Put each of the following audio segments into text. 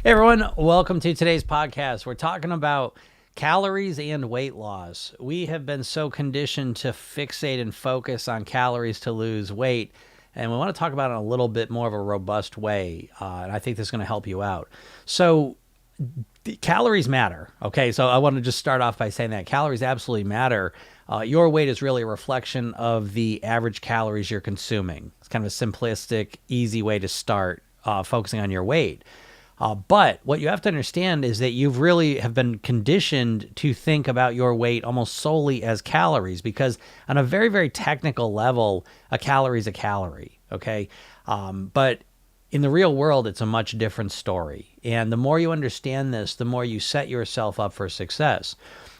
Hey everyone, welcome to today's podcast. We're talking about calories and weight loss. We have been so conditioned to fixate and focus on calories to lose weight, and we want to talk about it in a little bit more of a robust way, and I think this is going to help you out. So calories matter, okay? So I want to just start off by saying that calories absolutely matter. Your weight is really a reflection of the average calories you're consuming. It's kind of a simplistic, easy way to start focusing on your weight. But what you have to understand is that you've really have been conditioned to think about your weight almost solely as calories, because on a very, very technical level, a calorie is a calorie, okay? But in the real world, it's a much different story. And the more you understand this, the more you set yourself up for success.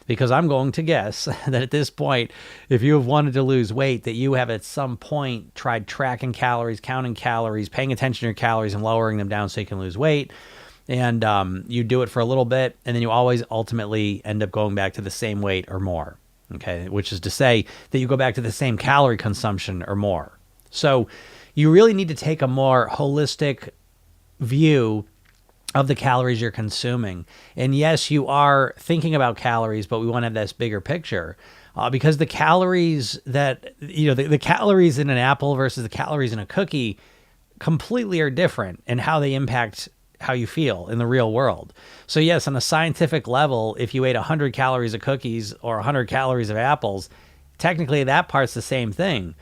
Because I'm going to guess that at this point, if you have wanted to lose weight, that you have at some point tried tracking calories, counting calories, paying attention to your calories and lowering them down so you can lose weight. And you do it for a little bit, and then you always ultimately end up going back to the same weight or more, okay? Which is to say that you go back to the same calorie consumption or more. So you really need to take a more holistic view of the calories you're consuming. And yes, you are thinking about calories, but we want to have this bigger picture because the calories that, the calories in an apple versus the calories in a cookie completely are different in how they impact how you feel in the real world. So yes, on a scientific level, if you ate 100 calories of cookies or 100 calories of apples, technically that part's the same thing.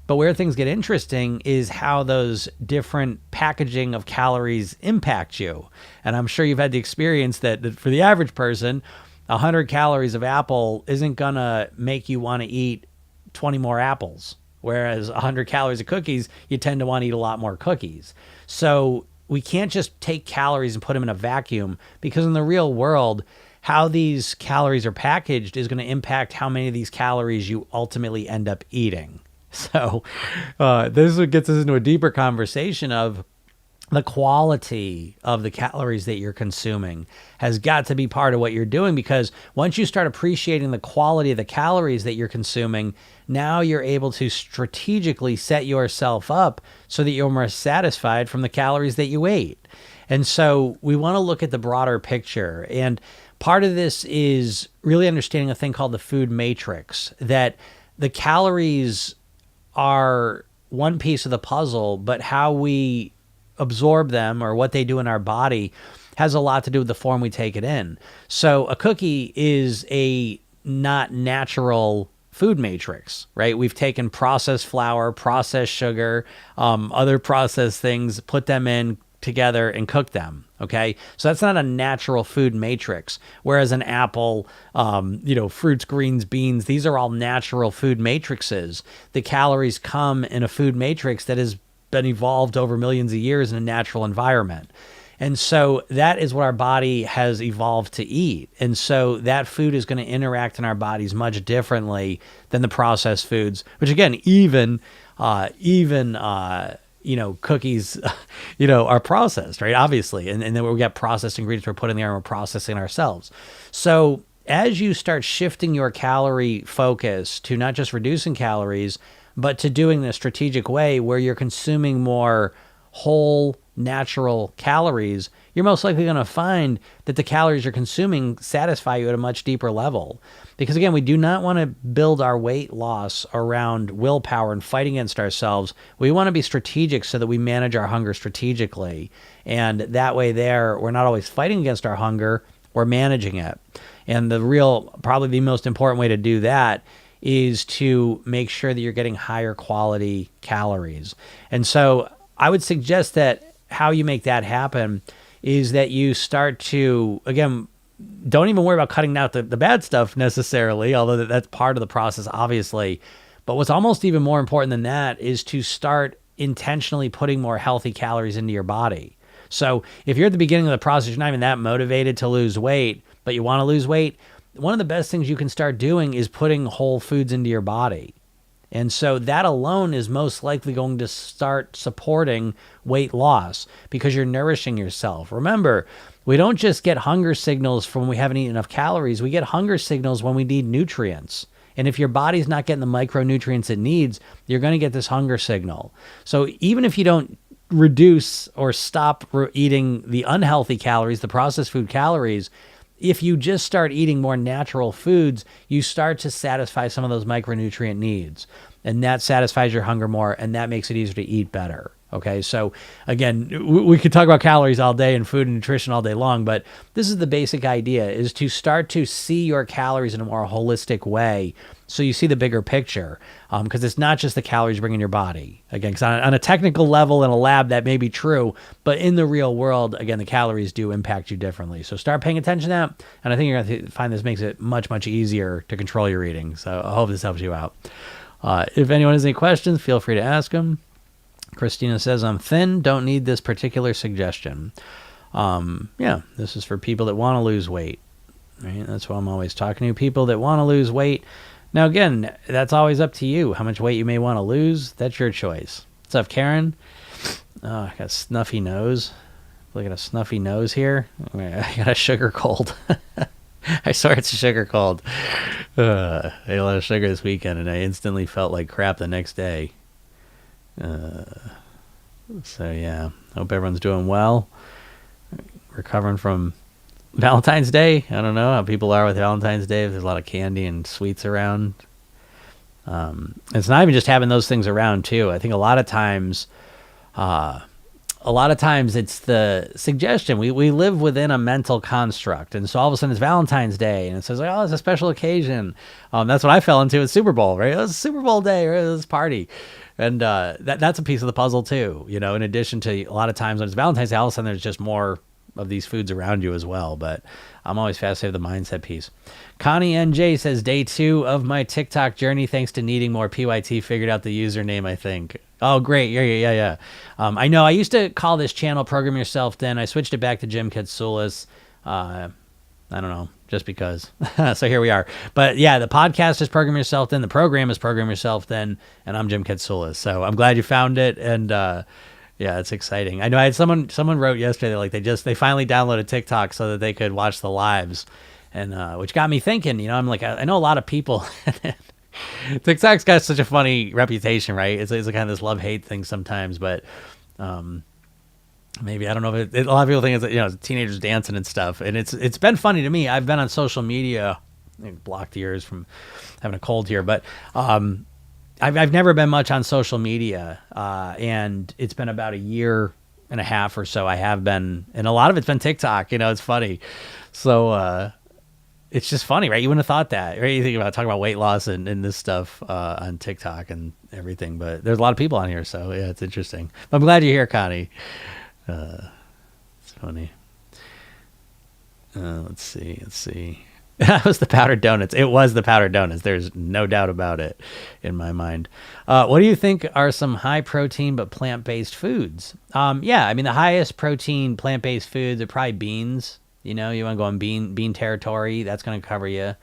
But where things get interesting is how those different packaging of calories impact you. And I'm sure you've had the experience that for the average person, 100 calories of apple isn't going to make you want to eat 20 more apples. Whereas 100 calories of cookies, you tend to want to eat a lot more cookies. So we can't just take calories and put them in a vacuum, because in the real world, how these calories are packaged is going to impact how many of these calories you ultimately end up eating. So this is what gets us into a deeper conversation of the quality of the calories that you're consuming has got to be part of what you're doing, because once you start appreciating the quality of the calories that you're consuming, now you're able to strategically set yourself up so that you're more satisfied from the calories that you ate. And so we want to look at the broader picture. And part of this is really understanding a thing called the food matrix, that the calories are one piece of the puzzle, but how we absorb them or what they do in our body has a lot to do with the form we take it in. So a cookie is a not natural food matrix, right? We've taken processed flour, processed sugar, other processed things, put them in together and cook them. Okay. So that's not a natural food matrix. Whereas an apple, fruits, greens, beans, these are all natural food matrices. The calories come in a food matrix that has been evolved over millions of years in a natural environment. And so that is what our body has evolved to eat. And so that food is going to interact in our bodies much differently than the processed foods, which again, even cookies, are processed, right? Obviously. And then we got processed ingredients we're putting there and we're processing ourselves. So as you start shifting your calorie focus to not just reducing calories, but to doing it in a strategic way where you're consuming more whole, natural calories, you're most likely going to find that the calories you're consuming satisfy you at a much deeper level. Because again, we do not want to build our weight loss around willpower and fighting against ourselves. We want to be strategic so that we manage our hunger strategically. And that way we're not always fighting against our hunger, we're managing it. And probably the most important way to do that is to make sure that you're getting higher quality calories. And so I would suggest that how you make that happen is that you start to, again, don't even worry about cutting out the bad stuff necessarily, although that's part of the process, obviously. But what's almost even more important than that is to start intentionally putting more healthy calories into your body. So if you're at the beginning of the process, you're not even that motivated to lose weight, but you want to lose weight, one of the best things you can start doing is putting whole foods into your body. And so that alone is most likely going to start supporting weight loss because you're nourishing yourself. Remember, we don't just get hunger signals from when we haven't eaten enough calories. We get hunger signals when we need nutrients. And if your body's not getting the micronutrients it needs, you're going to get this hunger signal. So even if you don't reduce or stop eating the unhealthy calories, the processed food calories, if you just start eating more natural foods, you start to satisfy some of those micronutrient needs. And that satisfies your hunger more, and that makes it easier to eat better. Okay, so again, we could talk about calories all day and food and nutrition all day long, but this is the basic idea, is to start to see your calories in a more holistic way so you see the bigger picture, because it's not just the calories you bring in your body. Again, because on a technical level in a lab, that may be true, but in the real world, again, the calories do impact you differently. So start paying attention to that, and I think you're going to find this makes it much, much easier to control your eating. So I hope this helps you out. If anyone has any questions, feel free to ask them. Christina says, I'm thin, don't need this particular suggestion. Yeah, this is for people that want to lose weight. Right? That's why I'm always talking to people that want to lose weight. Now, again, that's always up to you. How much weight you may want to lose, that's your choice. What's up, Karen? Oh, I got a snuffy nose. Look at a snuffy nose here. I got a sugar cold. I swear it's a sugar cold. I ate a lot of sugar this weekend, and I instantly felt like crap the next day. So yeah, hope everyone's doing well. Recovering from Valentine's Day. I don't know how people are with Valentine's Day. If there's a lot of candy and sweets around. It's not even just having those things around too. I think a lot of times it's the suggestion. We live within a mental construct. And so all of a sudden it's Valentine's Day and it says, like, oh, it's a special occasion. That's what I fell into with Super Bowl, right? It was Super Bowl day, right? This party. And that's a piece of the puzzle too, in addition to a lot of times when it's Valentine's Day, all of a sudden there's just more of these foods around you as well. But I'm always fascinated with the mindset piece. Connie NJ says, day 2 of my TikTok journey, thanks to needing more PYT, figured out the username, I think. Oh, great. Yeah. I know I used to call this channel Program Yourself Thin. I switched it back to Jim Katsoulis. I don't know, just because. So here we are. But yeah, the podcast is Program Yourself Thin. The program is Program Yourself Thin. And I'm Jim Katsoulis. So I'm glad you found it. And yeah, it's exciting. I know I had someone wrote yesterday, like they finally downloaded TikTok so that they could watch the lives. And which got me thinking, I'm like, I know a lot of people. TikTok's got such a funny reputation, right? It's kind of this love-hate thing sometimes, but maybe, I don't know if a lot of people think it's, teenagers dancing and stuff. And it's been funny to me. I've been on social media, blocked ears from having a cold here, but I've never been much on social media. And it's been about a year and a half or so I have been, and a lot of it's been TikTok, it's funny. So, it's just funny, right? You wouldn't have thought that, right? You think about talking about weight loss and this stuff on TikTok and everything, but there's a lot of people on here, so yeah, it's interesting. But I'm glad you're here, Connie. It's funny. Let's see. That was the powdered donuts. It was the powdered donuts. There's no doubt about it in my mind. What do you think are some high protein but plant-based foods? Yeah, the highest protein plant-based foods are probably beans. You want to go on bean territory. That's going to cover you.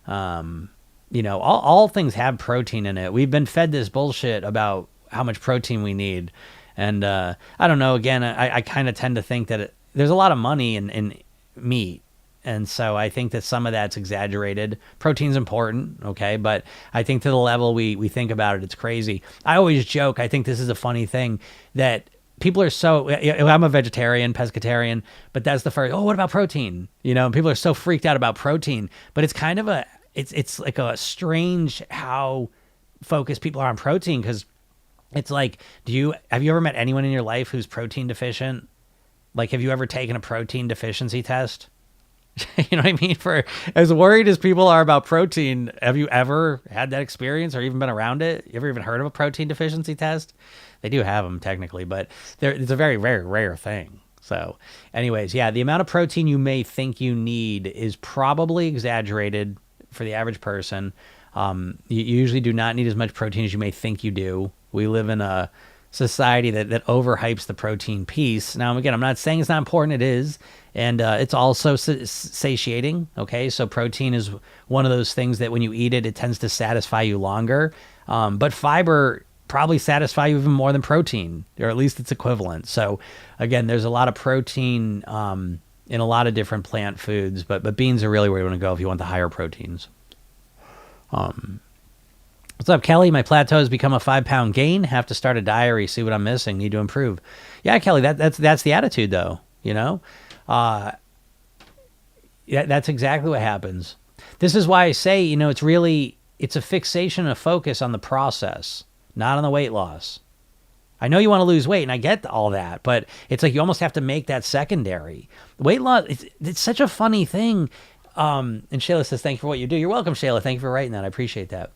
All things have protein in it. We've been fed this bullshit about how much protein we need. And I don't know. Again, I kind of tend to think that there's a lot of money in meat. And so I think that some of that's exaggerated. Protein's important, okay? But I think to the level we think about it, it's crazy. I always joke, I think this is a funny thing, that people are so, I'm a vegetarian, pescatarian, but that's the first, what about protein? People are so freaked out about protein, but it's kind of it's like a strange how focused people are on protein. Cause it's like, have you ever met anyone in your life who's protein deficient? Like, have you ever taken a protein deficiency test? You know what I mean? For as worried as people are about protein, have you ever had that experience or even been around it? You ever even heard of a protein deficiency test? They do have them technically, but it's a very, very rare thing. So anyways, yeah, the amount of protein you may think you need is probably exaggerated for the average person. You usually do not need as much protein as you may think you do. We live in a society that overhypes the protein piece. Now, again, I'm not saying it's not important. It is. And it's also satiating. Okay. So protein is one of those things that when you eat it, it tends to satisfy you longer. But fiber probably satisfy you even more than protein, or at least it's equivalent. So again, there's a lot of protein in a lot of different plant foods, but beans are really where you want to go if you want the higher proteins. What's up, Kelly? My plateau has become a 5-pound gain. Have to start a diary, see what I'm missing. Need to improve. Yeah, Kelly, that's the attitude, though. Yeah, that's exactly what happens. This is why I say, it's a fixation, a focus on the process, not on the weight loss. I know you want to lose weight, and I get all that, but it's like you almost have to make that secondary. Weight loss, it's such a funny thing. And Shayla says, thank you for what you do. You're welcome, Shayla. Thank you for writing that. I appreciate that.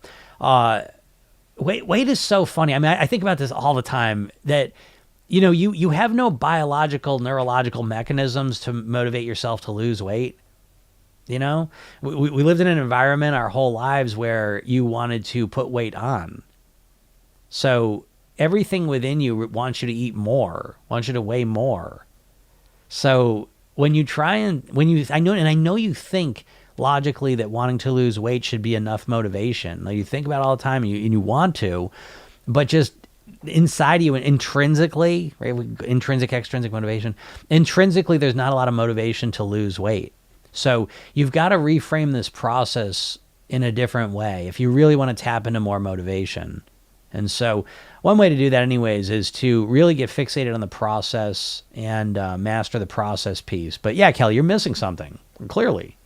Weight is so funny. I mean, I think about this all the time that, you have no biological, neurological mechanisms to motivate yourself to lose weight. We lived in an environment our whole lives where you wanted to put weight on. So everything within you wants you to eat more, wants you to weigh more. So when you I know you think logically that wanting to lose weight should be enough motivation. Like you think about it all the time and you want to, but just inside you intrinsically, right? Intrinsic, extrinsic motivation. Intrinsically, there's not a lot of motivation to lose weight. So you've got to reframe this process in a different way if you really want to tap into more motivation. And so one way to do that anyways is to really get fixated on the process and master the process piece. But yeah, Kelly, you're missing something, clearly.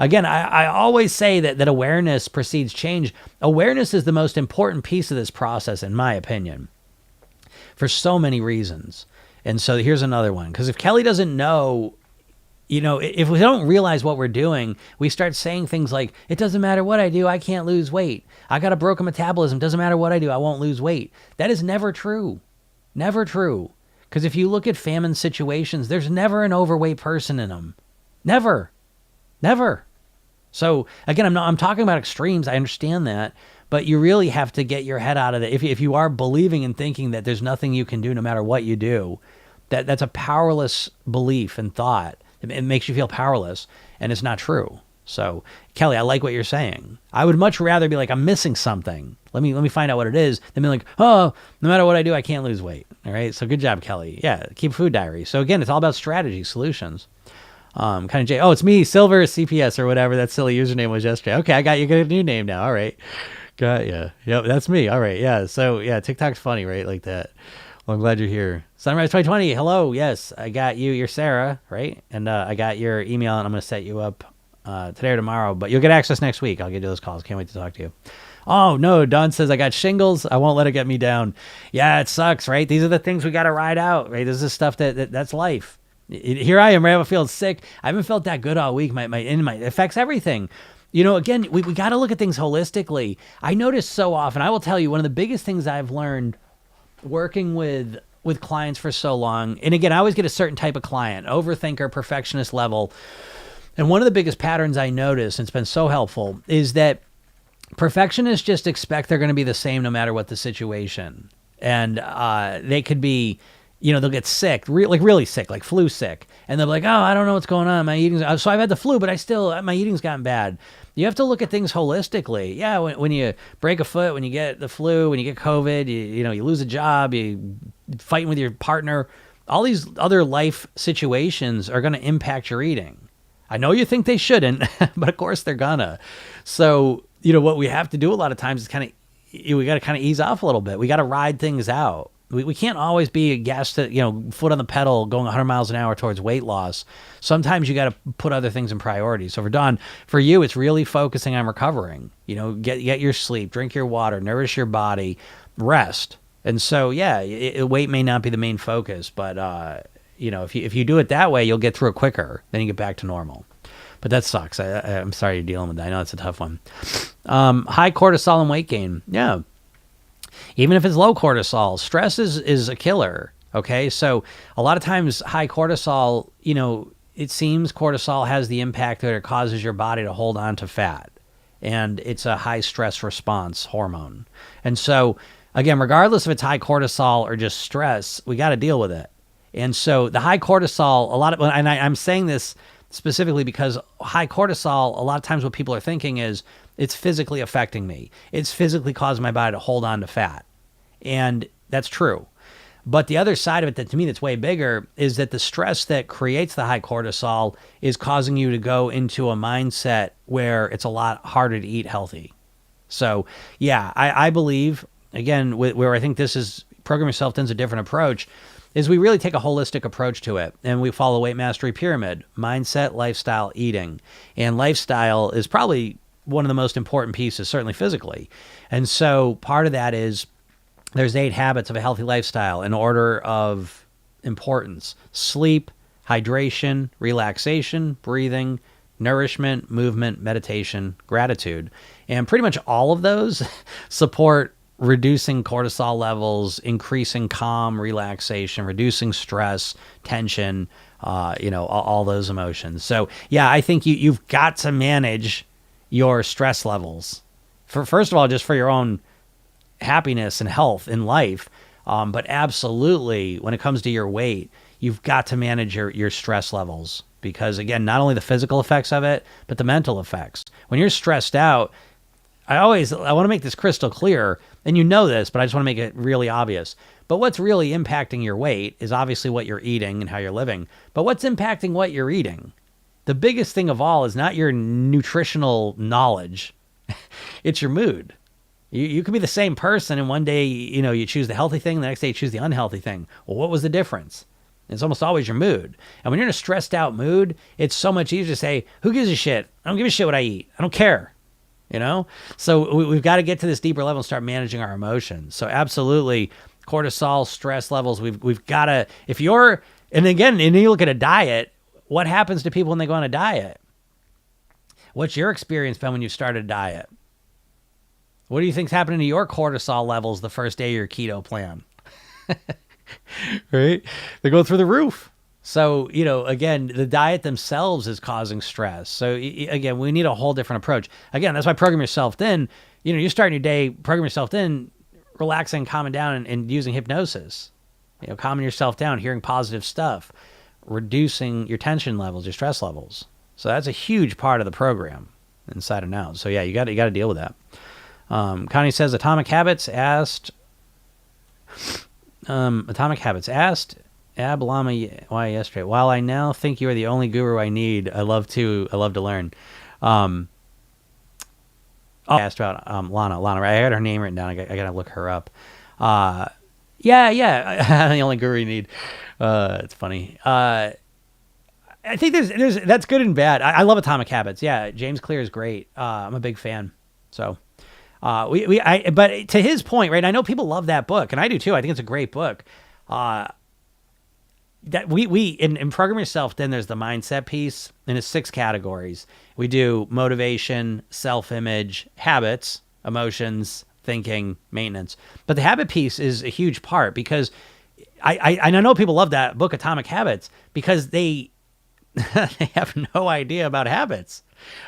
Again, I always say that awareness precedes change. Awareness is the most important piece of this process, in my opinion, for so many reasons. And so here's another one. Because if Kelly doesn't know, if we don't realize what we're doing, we start saying things like, it doesn't matter what I do, I can't lose weight. I got a broken metabolism. Doesn't matter what I do, I won't lose weight. That is never true. Never true. Because if you look at famine situations, there's never an overweight person in them. Never. Never. So again, I'm talking about extremes. I understand that, but you really have to get your head out of it. If you are believing and thinking that there's nothing you can do no matter what you do, that's a powerless belief and thought. It makes you feel powerless, and it's not true. So Kelly, I like what you're saying. I would much rather be like, I'm missing something. Let me find out what it is, than be like, oh, no matter what I do, I can't lose weight. All right. So good job, Kelly. Yeah. Keep a food diary. So again, it's all about strategy, solutions. Kind of Jay. Oh, it's me, Silver CPS or whatever that silly username was yesterday. Okay, I got you. Got a new name now. All right, got you. Yep, that's me. All right, yeah. So yeah, TikTok's funny, right? Like that. Well, I'm glad you're here. Sunrise 2020. Hello. Yes, I got you. You're Sarah, right? And I got your email, and I'm gonna set you up today or tomorrow. But you'll get access next week. I'll get you those calls. Can't wait to talk to you. Oh no, Don says I got shingles. I won't let it get me down. Yeah, it sucks, right? These are the things we got to ride out, right? This is stuff that's life. Here I am, right? I'm feeling sick. I haven't felt that good all week. My it affects everything. Again, we got to look at things holistically. I notice so often, I will tell you, one of the biggest things I've learned working with clients for so long, and again, I always get a certain type of client, overthinker, perfectionist level. And one of the biggest patterns I notice, and it's been so helpful, is that perfectionists just expect they're going to be the same no matter what the situation. And they could be, they'll get sick, really sick, like flu sick. And they'll be like, oh, I don't know what's going on. My eating's, so I've had the flu, but my eating's gotten bad. You have to look at things holistically. Yeah, when you break a foot, when you get the flu, when you get COVID, you lose a job, you fighting with your partner, all these other life situations are going to impact your eating. I know you think they shouldn't, but of course they're gonna. So, what we have to do a lot of times is we got to kind of ease off a little bit. We got to ride things out. We can't always be a gas to, foot on the pedal going 100 miles an hour towards weight loss. Sometimes you got to put other things in priority. So for Don, for you, it's really focusing on recovering. Get your sleep, drink your water, nourish your body, rest. And so, yeah, weight may not be the main focus, but if you do it that way, you'll get through it quicker. Then you get back to normal. But that sucks. I'm sorry you're dealing with that. I know it's a tough one. High cortisol and weight gain. Yeah. Even if it's low cortisol, stress is a killer. Okay. So a lot of times high cortisol, it seems cortisol has the impact that it causes your body to hold on to fat. And it's a high stress response hormone. And so again, regardless if it's high cortisol or just stress, we got to deal with it. And so the high cortisol, and I'm saying this specifically because high cortisol, a lot of times what people are thinking is it's physically affecting me. It's physically causing my body to hold on to fat. And that's true. But the other side of it that to me that's way bigger is that the stress that creates the high cortisol is causing you to go into a mindset where it's a lot harder to eat healthy. So yeah, I believe, again, where I think this is Program Yourself Thin's a different approach, is we really take a holistic approach to it, and we follow Weight Mastery Pyramid: mindset, lifestyle, eating. And lifestyle is probably one of the most important pieces, certainly physically. And so part of that is there's 8 habits of a healthy lifestyle in order of importance: sleep, hydration, relaxation, breathing, nourishment, movement, meditation, gratitude. And pretty much all of those support reducing cortisol levels, increasing calm, relaxation, reducing stress, tension, all those emotions. So yeah, I think you've got to manage your stress levels first of all, just for your own happiness and health in life. But absolutely, when it comes to your weight, you've got to manage your stress levels, because again, not only the physical effects of it, but the mental effects. When you're stressed out, I want to make this crystal clear, and you know this, but I just want to make it really obvious. But what's really impacting your weight is obviously what you're eating and how you're living. But what's impacting what you're eating? The biggest thing of all is not your nutritional knowledge. It's your mood. You could be the same person, and one day, you choose the healthy thing, the next day you choose the unhealthy thing. Well, what was the difference? It's almost always your mood. And when you're in a stressed out mood, it's so much easier to say, who gives a shit? I don't give a shit what I eat. I don't care. So we've got to get to this deeper level and start managing our emotions. So absolutely, cortisol, stress levels, we've got to, and you look at a diet, what happens to people when they go on a diet? What's your experience been when you started a diet? What do you think's happening to your cortisol levels the first day of your keto plan? Right? They go through the roof. So, again, the diet themselves is causing stress. So, again, we need a whole different approach. Again, that's why Program Yourself Thin, you're starting your day, Program Yourself Thin, relaxing, calming down, and using hypnosis. Calming yourself down, hearing positive stuff, reducing your tension levels, your stress levels. So that's a huge part of the program, inside and out. So, yeah, you got to deal with that. Connie says, Atomic Habits asked Ab Lama why yesterday. While I now think you are the only guru I need, I love to learn. I asked about Lana. Right? I had her name written down. I got to look her up. Yeah. The only guru you need. It's funny. I think there's that's good and bad. I love Atomic Habits. Yeah, James Clear is great. I'm a big fan. So. But to his point, right? I know people love that book, and I do too. I think it's a great book. That we in Program Yourself, then there's the mindset piece, and it's 6 categories. We do motivation, self-image, habits, emotions, thinking, maintenance. But the habit piece is a huge part, because I know people love that book, Atomic Habits, because they have no idea about habits.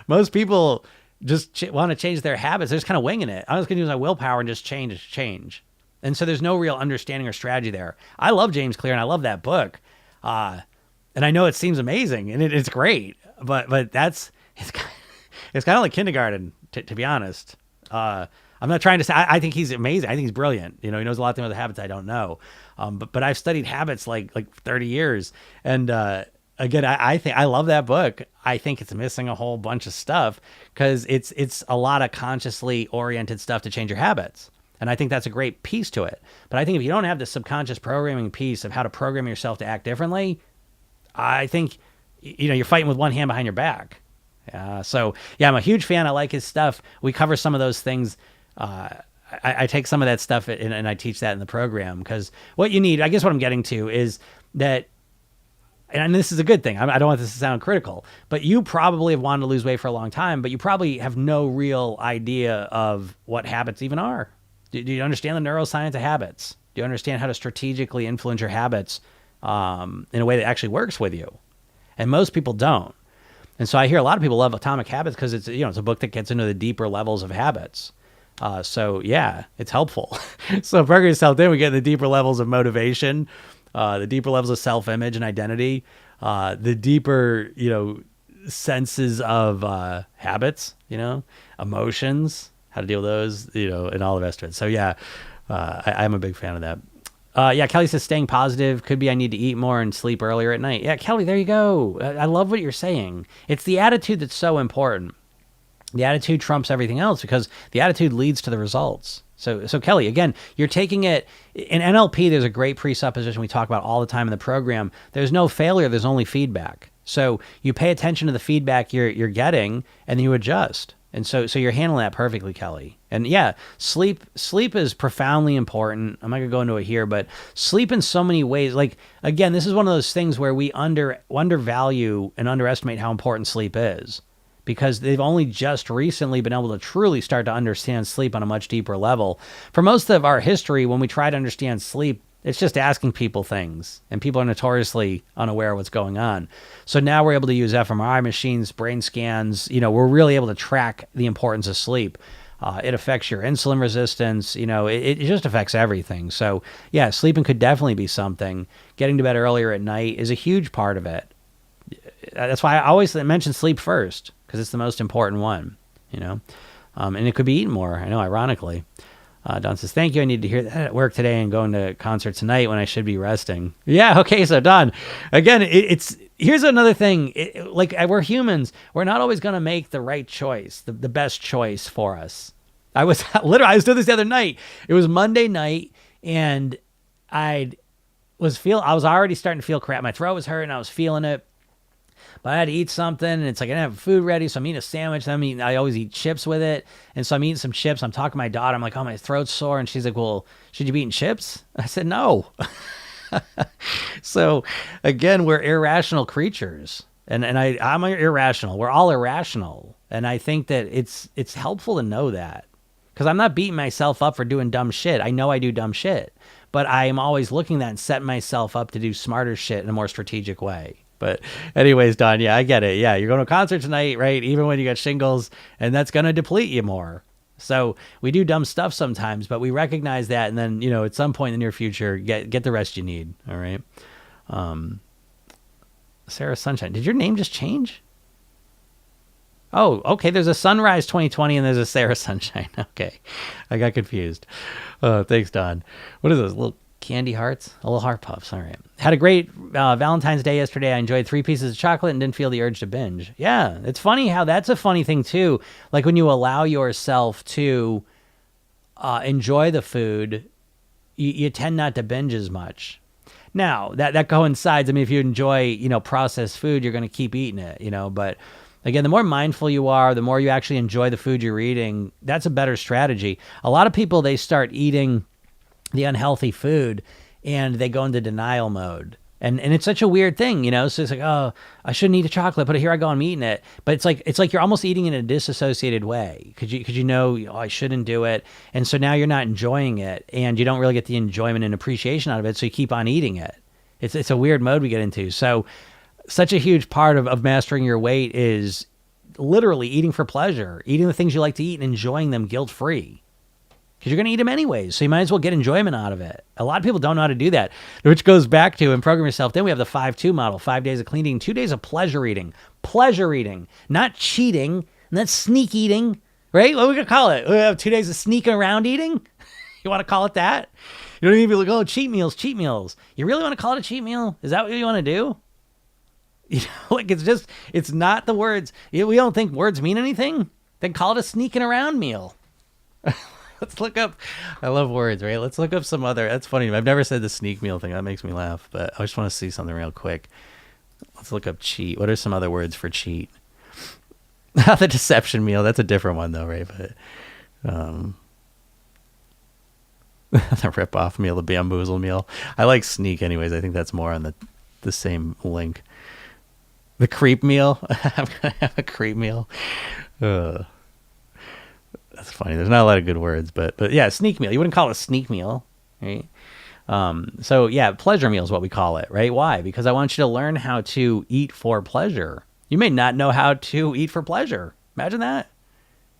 Most people just want to change their habits. They're just kind of winging it. I'm just going to use my willpower and just change. And so there's no real understanding or strategy there. I love James Clear, and I love that book. And I know it seems amazing, and it's great, but it's kind of like kindergarten, to be honest. I'm not trying to say, I think he's amazing. I think he's brilliant. He knows a lot of things about habits I don't know. But I've studied habits like 30 years. And, again, I think I love that book. I think it's missing a whole bunch of stuff, because it's a lot of consciously oriented stuff to change your habits. And I think that's a great piece to it. But I think if you don't have the subconscious programming piece of how to program yourself to act differently, I think, you're fighting with one hand behind your back. So yeah, I'm a huge fan. I like his stuff. We cover some of those things. I take some of that stuff and I teach that in the program, because what you need, I guess what I'm getting to is that, and this is a good thing, I don't want this to sound critical, but you probably have wanted to lose weight for a long time, but you probably have no real idea of what habits even are. Do you understand the neuroscience of habits? Do you understand how to strategically influence your habits in a way that actually works with you? And most people don't. And so I hear a lot of people love Atomic Habits because it's a book that gets into the deeper levels of habits. So yeah, it's helpful. So Program Yourself Thin, we get the deeper levels of motivation, the deeper levels of self-image and identity, the deeper, senses of habits, emotions, how to deal with those, and all the rest of it. So yeah, I'm a big fan of that. Yeah, Kelly says staying positive could be I need to eat more and sleep earlier at night. Yeah, Kelly, there you go. I love what you're saying. It's the attitude that's so important. The attitude trumps everything else because the attitude leads to the results. So Kelly, again, you're taking it in NLP. There's a great presupposition we talk about all the time in the program. There's no failure. There's only feedback. So you pay attention to the feedback you're getting, and then you adjust. And so you're handling that perfectly, Kelly. And yeah, sleep is profoundly important. I'm not gonna go into it here, but sleep in so many ways. Like, again, this is one of those things where we undervalue and underestimate how important sleep is, because they've only just recently been able to truly start to understand sleep on a much deeper level. For most of our history, when we try to understand sleep, it's just asking people things, and people are notoriously unaware of what's going on. So now we're able to use fMRI machines, brain scans. We're really able to track the importance of sleep. It affects your insulin resistance. It just affects everything. So yeah, sleeping could definitely be something. Getting to bed earlier at night is a huge part of it. That's why I always mention sleep first, because it's the most important one, and it could be eaten more. I know, ironically. Don says, thank you. I need to hear that at work today and going to concert tonight when I should be resting. Yeah. Okay. So Don, again, here's another thing. We're humans. We're not always going to make the right choice, the best choice for us. I was doing this the other night. It was Monday night, and I was already starting to feel crap. My throat was hurting. I was feeling it. But I had to eat something, and it's like I didn't have food ready, so I'm eating a sandwich. I always eat chips with it, and so I'm eating some chips. I'm talking to my daughter. I'm like, oh, my throat's sore, and she's like, well, should you be eating chips? I said, no. So, again, we're irrational creatures, and I'm irrational. We're all irrational, and I think that it's helpful to know that, because I'm not beating myself up for doing dumb shit. I know I do dumb shit, but I am always looking at that and setting myself up to do smarter shit in a more strategic way. But anyways, Don, yeah, I get it. Yeah, you're going to a concert tonight, right? Even when you got shingles, and that's going to deplete you more. So we do dumb stuff sometimes, but we recognize that, and then, at some point in the near future, get the rest you need. All right. Sarah Sunshine, did your name just change? Oh, okay. There's a Sunrise 2020 and there's a Sarah Sunshine. Okay, I got confused. Thanks, Don. What are those little candy hearts? Little heart puffs. All right. Had a great Valentine's Day yesterday. I enjoyed 3 pieces of chocolate and didn't feel the urge to binge. Yeah, it's funny how that's a funny thing too. Like when you allow yourself to enjoy the food, you tend not to binge as much. Now that coincides. I mean, if you enjoy processed food, you're going to keep eating it. But again, the more mindful you are, the more you actually enjoy the food you're eating. That's a better strategy. A lot of people, they start eating the unhealthy food and they go into denial mode. And it's such a weird thing, so it's like, oh, I shouldn't eat a chocolate, but here I go, I'm eating it. But it's like you're almost eating in a disassociated way because I shouldn't do it. And so now you're not enjoying it, and you don't really get the enjoyment and appreciation out of it. So you keep on eating it. It's a weird mode we get into. So such a huge part of mastering your weight is literally eating for pleasure, eating the things you like to eat and enjoying them guilt-free. Because you're going to eat them anyways, so you might as well get enjoyment out of it. A lot of people don't know how to do that, which goes back to, and Program Yourself, then we have the 5-2 model, 5 days of clean eating, 2 days of pleasure eating, not cheating, not sneak eating, right? What are we going to call it? We have 2 days of sneaking around eating? You want to call it that? You don't even be like, oh, cheat meals. You really want to call it a cheat meal? Is that what you want to do? It's not the words. We don't think words mean anything? Then call it a sneaking around meal. Let's look up. I love words, right? Let's look up some other. That's funny. I've never said the sneak meal thing. That makes me laugh. But I just want to see something real quick. Let's look up cheat. What are some other words for cheat? The deception meal. That's a different one, though, right? But the rip-off meal, the bamboozle meal. I like sneak, anyways. I think that's more on the same link. The creep meal. I'm gonna have a creep meal. That's funny. There's not a lot of good words, but yeah, sneak meal. You wouldn't call it a sneak meal, right? So yeah, pleasure meal is what we call it, right? Why? Because I want you to learn how to eat for pleasure. You may not know how to eat for pleasure. Imagine that.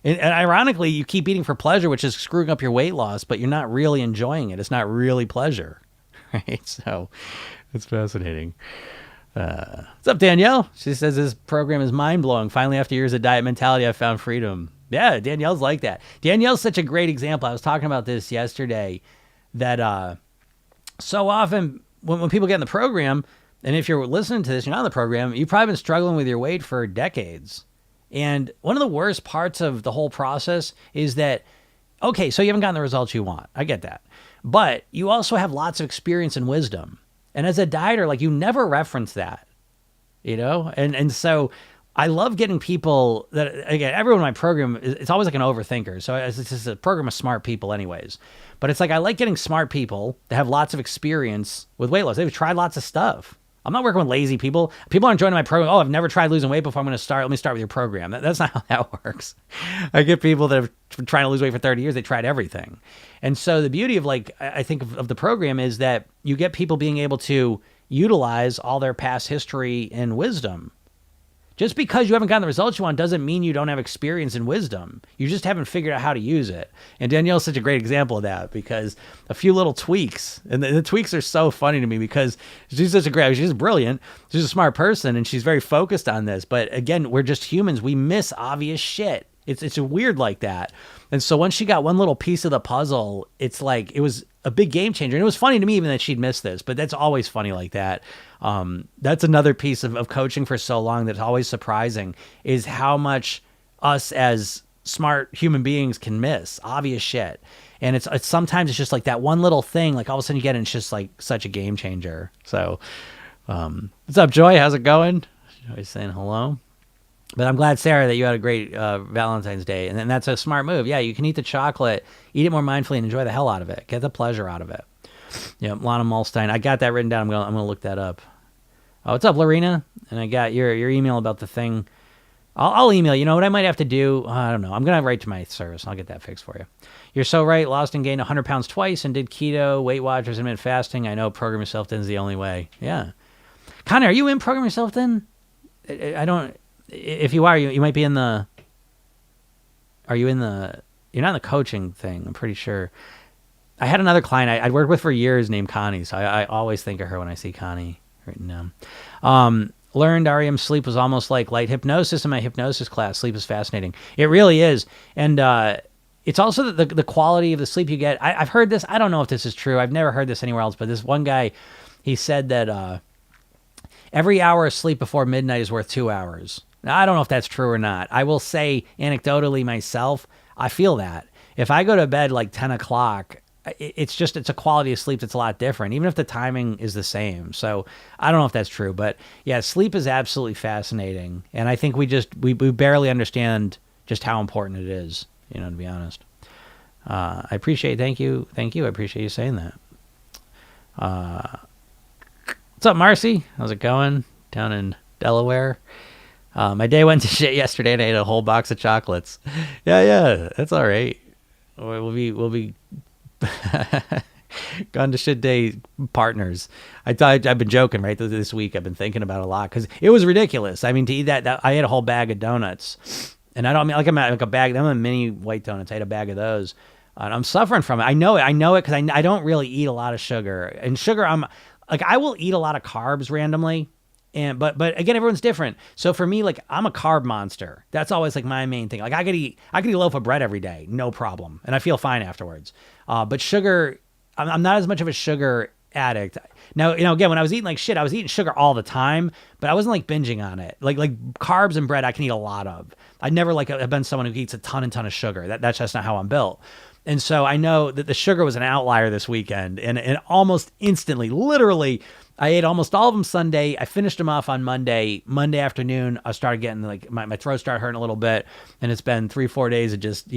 And ironically, you keep eating for pleasure, which is screwing up your weight loss, but you're not really enjoying it. It's not really pleasure, right? So it's fascinating. What's up, Danielle? She says this program is mind-blowing. Finally, after years of diet mentality, I found freedom. Yeah, Danielle's like that. Danielle's such a great example. I was talking about this yesterday, that so often when people get in the program, and if you're listening to this, you're not in the program, you've probably been struggling with your weight for decades. And one of the worst parts of the whole process is that, okay, so you haven't gotten the results you want. I get that. But you also have lots of experience and wisdom. And as a dieter, like, you never reference that, And so I love getting people that, again, everyone in my program, it's always like an overthinker. So it's just a program of smart people anyways. But it's like, I like getting smart people that have lots of experience with weight loss. They've tried lots of stuff. I'm not working with lazy people. People aren't joining my program. Oh, I've never tried losing weight before. I'm going to start. Let me start with your program. That's not how that works. I get people that have been trying to lose weight for 30 years. They tried everything. And so the beauty of, I think of the program is that you get people being able to utilize all their past history and wisdom. Just because you haven't gotten the results you want doesn't mean you don't have experience and wisdom. You just haven't figured out how to use it. And Danielle's such a great example of that, because a few little tweaks, and the tweaks are so funny to me because she's she's brilliant. She's a smart person, and she's very focused on this. But again, we're just humans. We miss obvious shit. It's weird like that. And so once she got one little piece of the puzzle, it's like, it was a big game changer. And it was funny to me even that she'd missed this, but that's always funny like that. That's another piece of coaching for so long that's always surprising, is how much us as smart human beings can miss obvious shit. And it's sometimes it's just like that one little thing, like all of a sudden you get it, and it's just like such a game changer. So, what's up, Joy? How's it going? Joy's saying hello. But I'm glad, Sarah, that you had a great Valentine's Day. And then that's a smart move. Yeah, you can eat the chocolate, eat it more mindfully, and enjoy the hell out of it. Get the pleasure out of it. Yeah, Lana Mulstein. I got that written down. I'm gonna look that up. Oh, what's up, Lorena? And I got your email about the thing. I'll email you. You know what I might have to do? I don't know. I'm going to write to my service. I'll get that fixed for you. You're so right. Lost and gained 100 pounds twice and did keto, Weight Watchers, intermittent fasting. I know Program Yourself Thin is the only way. Yeah. Connor, are you in Program Yourself Thin? I don't... If you are, you might be in the... Are you in the... You're not in the coaching thing, I'm pretty sure. I had another client I'd worked with for years named Connie, so I always think of her when I see Connie written down. Learned REM sleep was almost like light hypnosis in my hypnosis class. Sleep is fascinating. It really is. And it's also the quality of the sleep you get. I've heard this. I don't know if this is true. I've never heard this anywhere else, but this one guy, he said that every hour of sleep before midnight is worth 2 hours. Now, I don't know if that's true or not. I will say anecdotally myself, I feel that. If I go to bed like 10 o'clock, it's a quality of sleep that's a lot different, even if the timing is the same. So I don't know if that's true, but yeah, sleep is absolutely fascinating. And I think we barely understand just how important it is, to be honest. I appreciate, thank you. I appreciate you saying that. What's up, Marcy? How's it going down in Delaware? My day went to shit yesterday and I ate a whole box of chocolates. Yeah, that's all right. We'll be gone to shit day partners. I've been joking, right? This week I've been thinking about it a lot because it was ridiculous. I mean, to eat that I ate a whole bag of donuts, and I don't mean like I'm at like a bag. I'm a mini white donuts. I ate a bag of those, and I'm suffering from it. I know it because I don't really eat a lot of sugar. And sugar, I will eat a lot of carbs randomly. But again, everyone's different. So for me, like, I'm a carb monster. That's always like my main thing. Like I could eat a loaf of bread every day, no problem, and I feel fine afterwards. But sugar, I'm not as much of a sugar addict. Now, again, when I was eating like shit, I was eating sugar all the time, but I wasn't like binging on it. Like carbs and bread, I can eat a lot of. I never I've been someone who eats a ton of sugar. That's just not how I'm built. And so I know that the sugar was an outlier this weekend, and almost instantly, literally, I ate almost all of them Sunday. I finished them off on Monday. Monday afternoon, I started getting like my throat started hurting a little bit, and it's been 3-4 days of just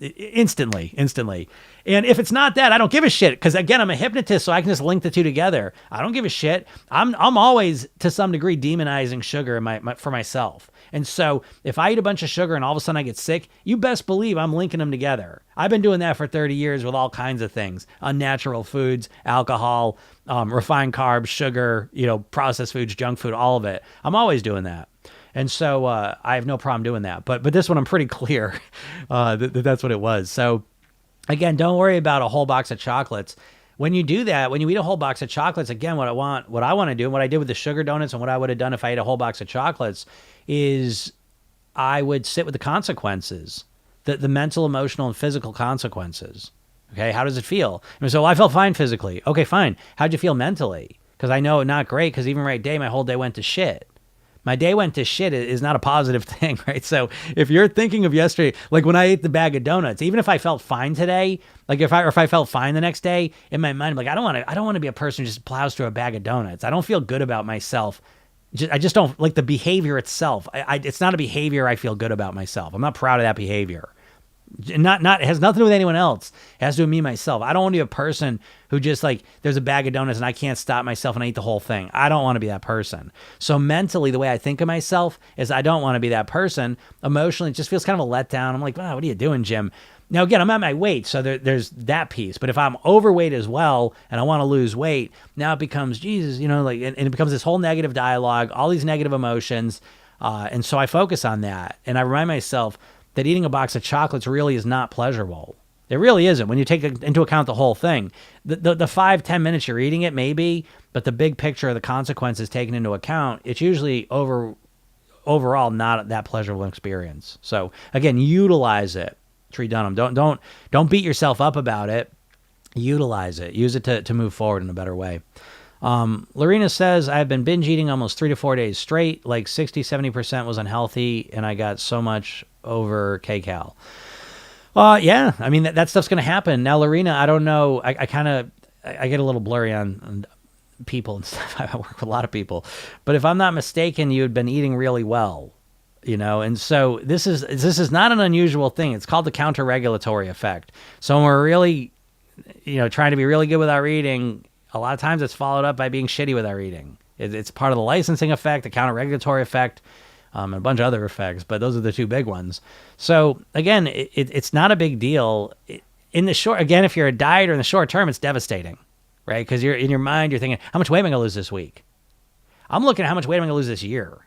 instantly. And if it's not that, I don't give a shit because again, I'm a hypnotist, so I can just link the two together. I don't give a shit. I'm always to some degree demonizing sugar for myself. And so if I eat a bunch of sugar and all of a sudden I get sick, you best believe I'm linking them together. I've been doing that for 30 years with all kinds of things: unnatural foods, alcohol, refined carbs, sugar, processed foods, junk food, all of it. I'm always doing that. And so I have no problem doing that. But this one, I'm pretty clear that's what it was. So again, don't worry about a whole box of chocolates. When you do that, when you eat a whole box of chocolates, again, what I want to do, and what I did with the sugar donuts and what I would have done if I ate a whole box of chocolates is I would sit with the consequences, the mental, emotional, and physical consequences. Okay, how does it feel? And so I felt fine physically. Okay, fine. How'd you feel mentally? Because I know not great, because even right day, my whole day went to shit. My day went to shit is not a positive thing, right? So if you're thinking of yesterday, like when I ate the bag of donuts, even if I felt fine today, like if I felt fine the next day, in my mind, I'm like, I don't want to be a person who just plows through a bag of donuts. I don't feel good about myself. I just don't like the behavior itself. It's not a behavior I feel good about myself. I'm not proud of that behavior. It has nothing to do with anyone else. It has to do with me, myself. I don't want to be a person who just like, there's a bag of donuts and I can't stop myself and I eat the whole thing. I don't want to be that person. So mentally, the way I think of myself is I don't want to be that person. Emotionally, it just feels kind of a letdown. I'm like, wow, what are you doing, Jim? Now, again, I'm at my weight, so there's that piece. But if I'm overweight as well and I want to lose weight, now it becomes, Jesus, and it becomes this whole negative dialogue, all these negative emotions. And so I focus on that. And I remind myself that eating a box of chocolates really is not pleasurable. It really isn't when you take into account the whole thing. The 5-10 minutes you're eating it, maybe, but the big picture of the consequences taken into account, it's usually overall not that pleasurable experience. So again, utilize it. Tree Dunham. Don't beat yourself up about it. Utilize it. Use it to move forward in a better way. Lorena says, I've been binge eating almost 3 to 4 days straight, like 60-70% was unhealthy, and I got so much over kcal. Yeah, I mean, that stuff's going to happen. Now, Lorena, I don't know. I get a little blurry on people and stuff. I work with a lot of people. But if I'm not mistaken, you had been eating really well, and so this is not an unusual thing. It's called the counter-regulatory effect. So when we're really, trying to be really good with our eating, a lot of times it's followed up by being shitty with our eating. It's part of the licensing effect, the counter-regulatory effect, and a bunch of other effects, but those are the two big ones. So again, it's not a big deal. In the short, again, if you're a dieter in the short term, it's devastating, right? Because you're in your mind, you're thinking, how much weight am I going to lose this week? I'm looking at how much weight am I going to lose this year?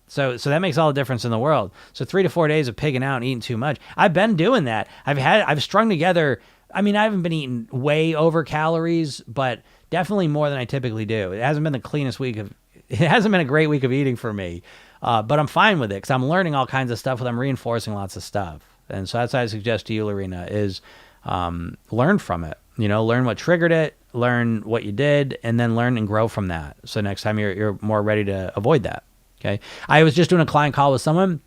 So that makes all the difference in the world. So 3 to 4 days of pigging out and eating too much. I've been doing that. I've strung together. I mean, I haven't been eating way over calories, but definitely more than I typically do. It hasn't been the cleanest week it hasn't been a great week of eating for me. But I'm fine with it because I'm learning all kinds of stuff. I'm reinforcing lots of stuff. And so that's what I suggest to you, Lorena, is learn from it. Learn what triggered it, learn what you did, and then learn and grow from that. So next time you're more ready to avoid that. Okay. I was just doing a client call with someone,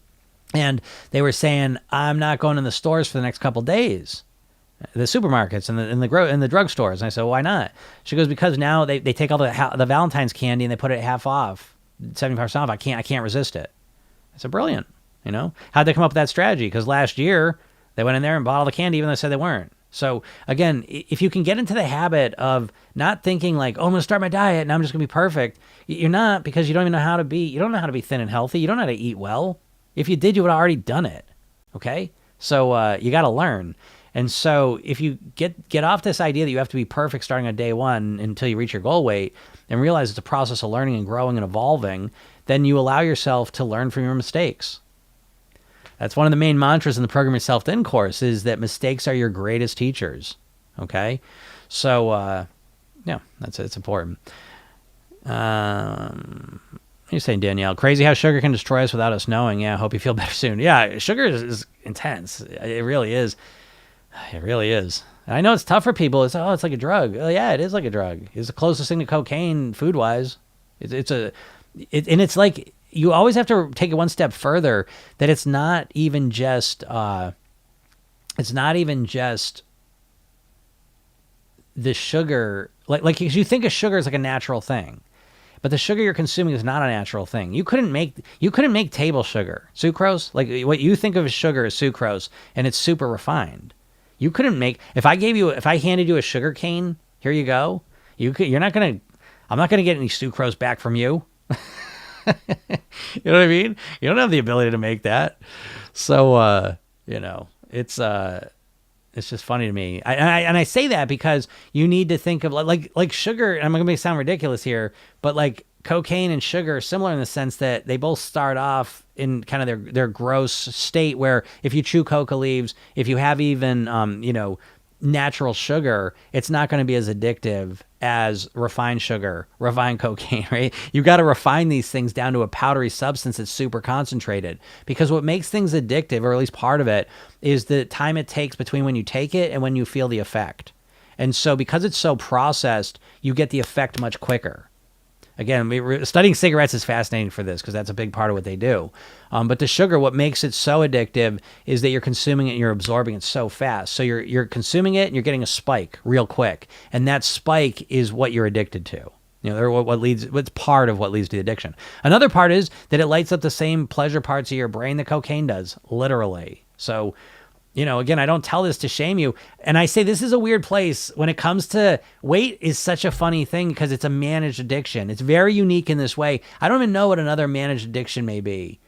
and they were saying, I'm not going in the stores for the next couple days, the supermarkets and the drugstores. And I said, well, why not? She goes, because now they take all the Valentine's candy and they put it at half off, 75% off. I can't resist it. I said, brilliant. How'd they come up with that strategy? Because last year they went in there and bought all the candy even though they said they weren't. So again, if you can get into the habit of not thinking like, oh, I'm going to start my diet and I'm just going to be perfect. You're not, because you don't even know how to be, you don't know how to be thin and healthy. You don't know how to eat well. If you did, you would have already done it. Okay. So you got to learn. And so if you get off this idea that you have to be perfect starting on day one until you reach your goal weight and realize it's a process of learning and growing and evolving, then you allow yourself to learn from your mistakes. That's one of the main mantras in the Program Yourself Thin course, is that mistakes are your greatest teachers. Okay? So, yeah, it's important. You're saying, Danielle, crazy how sugar can destroy us without us knowing. Yeah, hope you feel better soon. Yeah, sugar is intense. It really is. It really is. And I know it's tough for people. It's like a drug. Oh, yeah, it is like a drug. It's the closest thing to cocaine food-wise. And it's like, you always have to take it one step further, that it's not even just the sugar. Like you think of sugar as like a natural thing, but the sugar you're consuming is not a natural thing. You couldn't make table sugar, sucrose. Like what you think of as sugar is sucrose, and it's super refined. You couldn't make, if I handed you a sugar cane, here you go. I'm not going to get any sucrose back from you. You know what I mean? You don't have the ability to make that. So, it's just funny to me. I say that because you need to think of like sugar, and I'm going to sound ridiculous here, but like cocaine and sugar are similar in the sense that they both start off in kind of their gross state, where if you chew coca leaves, if you have even, natural sugar, it's not going to be as addictive as refined sugar, refined cocaine, right? You got to refine these things down to a powdery substance that's super concentrated, because what makes things addictive, or at least part of it, is the time it takes between when you take it and when you feel the effect. And so because it's so processed, you get the effect much quicker. Again, studying cigarettes is fascinating for this because that's a big part of what they do. But the sugar, what makes it so addictive is that you're consuming it and you're absorbing it so fast. So you're consuming it and you're getting a spike real quick. And that spike is what you're addicted to. Or what's part of what leads to the addiction. Another part is that it lights up the same pleasure parts of your brain that cocaine does, literally. So, again, I don't tell this to shame you. And I say this is a weird place when it comes to weight is such a funny thing because it's a managed addiction. It's very unique in this way. I don't even know what another managed addiction may be.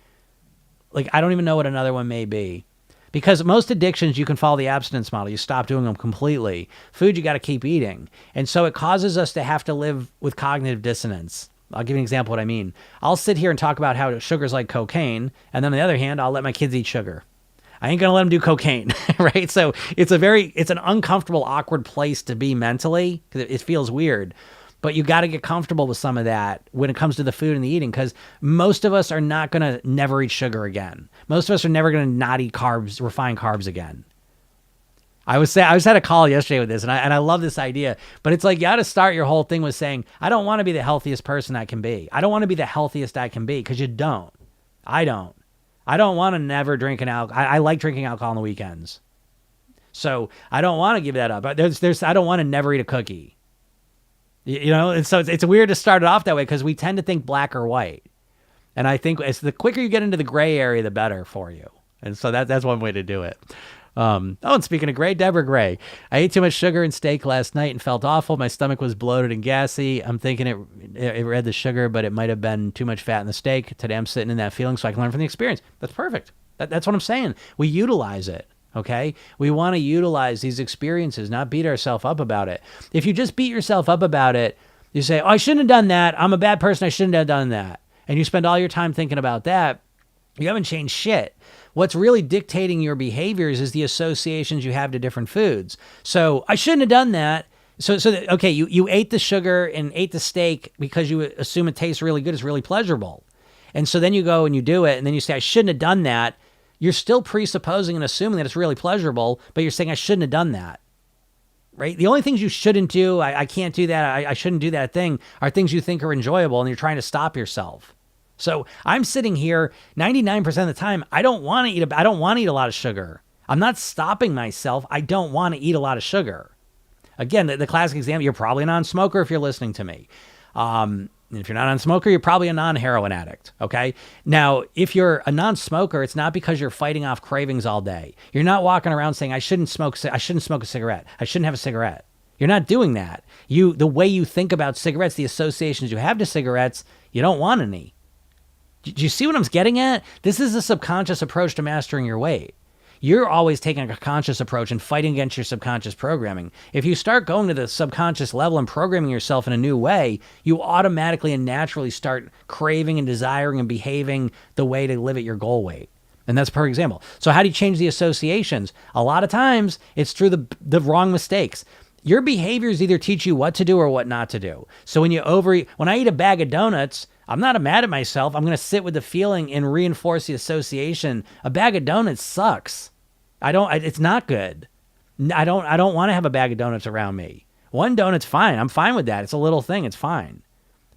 I don't even know what another one may be. Because most addictions, you can follow the abstinence model. You stop doing them completely. Food, you got to keep eating. And so it causes us to have to live with cognitive dissonance. I'll give you an example of what I mean. I'll sit here and talk about how sugar's like cocaine. And then on the other hand, I'll let my kids eat sugar. I ain't going to let them do cocaine, right? So it's an uncomfortable, awkward place to be mentally because it feels weird. But you got to get comfortable with some of that when it comes to the food and the eating, because most of us are not going to never eat sugar again. Most of us are never going to not eat carbs, refined carbs again. I just had a call yesterday with this, and I love this idea, but it's like you got to start your whole thing with saying, I don't want to be the healthiest person I can be. I don't want to be the healthiest I can be, because you don't. I don't want to never drink an alcohol. I like drinking alcohol on the weekends. So I don't want to give that up. I don't want to never eat a cookie. And so it's weird to start it off that way because we tend to think black or white. And I think the quicker you get into the gray area, the better for you. And so that's one way to do it. And speaking of gray, Deborah Gray, I ate too much sugar and steak last night and felt awful. My stomach was bloated and gassy. I'm thinking it read the sugar, but it might have been too much fat in the steak. Today I'm sitting in that feeling so I can learn from the experience. That's perfect. That's what I'm saying. We utilize it. Okay? We want to utilize these experiences, not beat ourselves up about it. If you just beat yourself up about it, you say, I shouldn't have done that. I'm a bad person. I shouldn't have done that. And you spend all your time thinking about that. You haven't changed shit. What's really dictating your behaviors is the associations you have to different foods. So I shouldn't have done that. Okay, you ate the sugar and ate the steak because you assume it tastes really good. It's really pleasurable. And so then you go and you do it. And then you say, I shouldn't have done that. You're still presupposing and assuming that it's really pleasurable, but you're saying, I shouldn't have done that, right? The only things you shouldn't do, I can't do that, I shouldn't do that thing, are things you think are enjoyable, and you're trying to stop yourself. So I'm sitting here 99% of the time, I don't want to eat a lot of sugar. I'm not stopping myself. I don't want to eat a lot of sugar. Again, the classic example, you're probably a non-smoker if you're listening to me. If you're not a non-smoker, you're probably a non-heroin addict, okay? Now, if you're a non-smoker, it's not because you're fighting off cravings all day. You're not walking around saying, I shouldn't smoke a cigarette. I shouldn't have a cigarette. You're not doing that. The way you think about cigarettes, the associations you have to cigarettes, you don't want any. Do you see what I'm getting at? This is a subconscious approach to mastering your weight. You're always taking a conscious approach and fighting against your subconscious programming. If you start going to the subconscious level and programming yourself in a new way, you automatically and naturally start craving and desiring and behaving the way to live at your goal weight. And that's a perfect example. So how do you change the associations? A lot of times it's through the wrong mistakes. Your behaviors either teach you what to do or what not to do. So when I eat a bag of donuts, I'm not mad at myself. I'm going to sit with the feeling and reinforce the association. A bag of donuts sucks. It's not good. I don't want to have a bag of donuts around me. One donut's fine. I'm fine with that. It's a little thing. It's fine.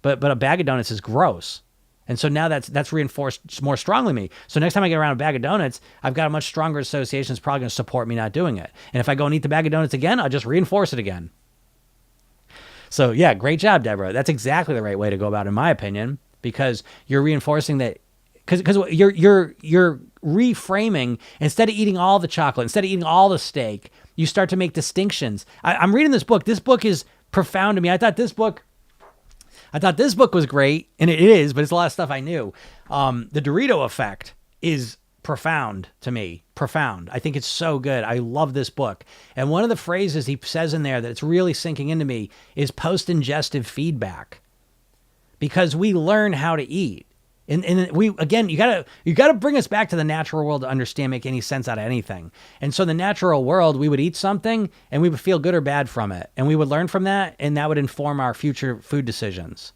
But a bag of donuts is gross. And so now that's reinforced more strongly me. So next time I get around a bag of donuts, I've got a much stronger association that's probably going to support me not doing it. And if I go and eat the bag of donuts again, I'll just reinforce it again. So yeah, great job, Deborah. That's exactly the right way to go about it, in my opinion, because you're reinforcing that, because you're reframing. Instead of eating all the chocolate, instead of eating all the steak, you start to make distinctions. I'm reading this book. This book is profound to me. I thought this book was great, and it is, but it's a lot of stuff I knew. The Dorito Effect is profound to me. Profound. I think it's so good. I love this book. And one of the phrases he says in there that it's really sinking into me is post-ingestive feedback. Because we learn how to eat. And we, again, you gotta bring us back to the natural world to understand, make any sense out of anything. And so in the natural world, we would eat something and we would feel good or bad from it. And we would learn from that, and that would inform our future food decisions.